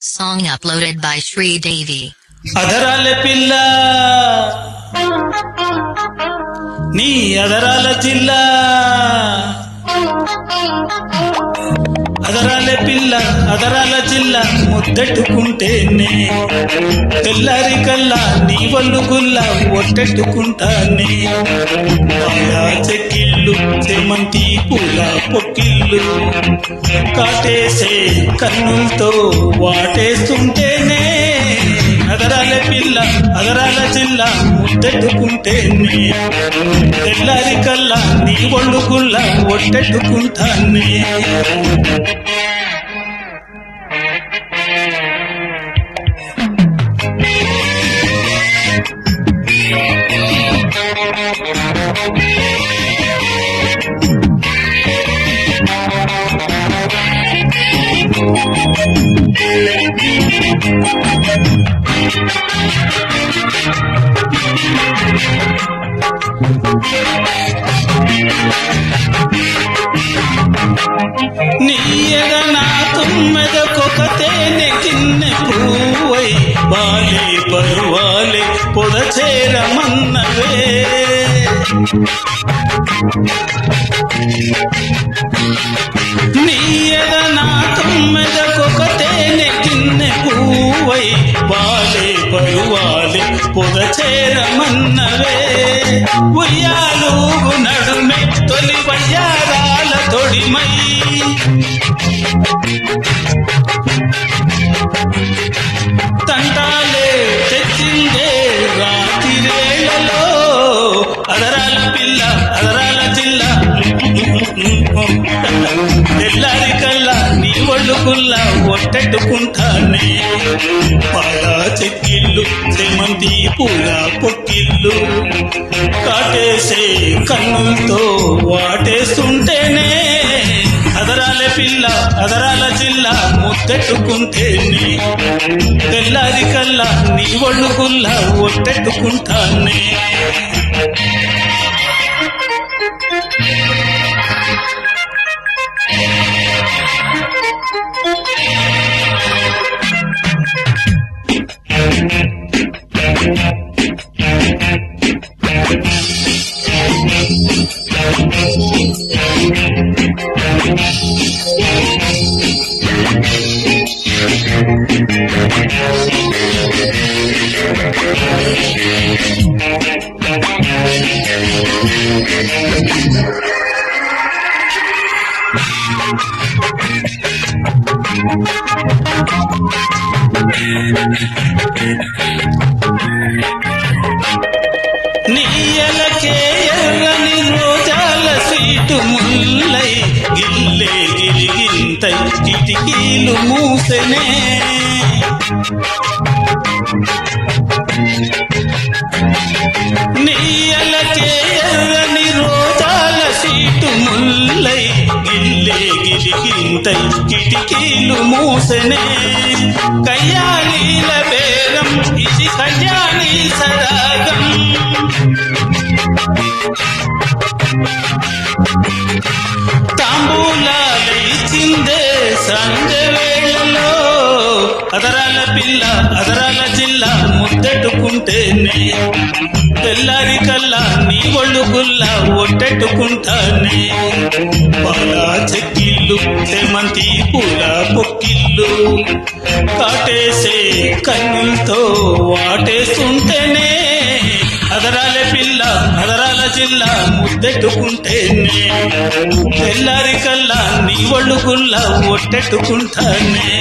Song uploaded by Shri Devi. అదరాల పిల్ల నీ అదరాల జిల్లా అదరాల పిల్ల అదరాల జిల్లా ముద్దెట్టుకుంటేనే తెల్లారి కల్లా నీ వల్లు గుల్ల ఒట్టెట్టుకుంటానే చెక్కిళ్ళు చేమంతి పూల పొక్కిళ్ళు కాటేసే కన్నులతో వాటేస్తుంటేనే అదరాల పిల్ల అదరాల జిల్లా ముద్దెట్టుకుంటేనే తెల్లారి కల్లా నీ ఒళ్ళు గుల్ల ఒట్టెట్టుకుంటానే నీయగ నా తుమ్మెదకొకతేనె కిన్నె పూవై బాలే పరువాలే పొదచేరమన్నవే నీయగ నా తుమ్మెదకొకతేనె కిన్నె పూవై బాలే పరువాలే పొదచేరమన్నవే ఉయ్యాలూగు నడుమె తొలి వయ్యారాల తొడిమై తంటాలే తెచ్చిందే రాతిరేళ్లలో అదరాల పిల్ల అదరాల జిల్లా తెల్లారి కల్లా నీ ఒళ్ళు గుల్ల ఒట్టెట్టుకుంటానే పాల చెక్కిళ్ళు చేమంతి పూల పొక్కిళ్ళు కాటేసే కన్నులతో వాటేస్తుంటేనే అదరాల పిల్ల అదరాల జిల్లా ముద్దెట్టుకుంటేనే తెల్లారి కల్లా నీ ఒళ్ళు గుల్ల ఒట్టెట్టుకుంటానే నీయలకే ఎర్రని రోజాల సీటు ముల్లై గిల్లే గిలిగింతై కిటికీలు మూసెనే నీయలకే ఎర్రని రోజాల సీటు ముల్లై గిల్లే గిలిగింతై కిటికీలు మూసెనే కయ్యాలీల బేరం ఇది కళ్యాణి సరాగం తాంబూలాలైచిందే సంధ్య వేళలో అదరాల పిల్ల అదరాల జిల్లా ముద్దెట్టుకుంటేనే తెల్లారి కల్లా నీ ఒళ్ళు గుల్ల ఒట్టెట్టుకుంటానే పాల చెక్కిళ్ళు చేమంతి పూల పొక్కిళ్ళు కాటేసే కన్నులతో వాటేస్తుంటేనే అదరాల పిల్ల అదరాల జిల్లా ముద్దెట్టుకుంటేనే తెల్లారి కల్లా నీ ఒళ్ళు గుల్ల ఒట్టెట్టుకుంటానే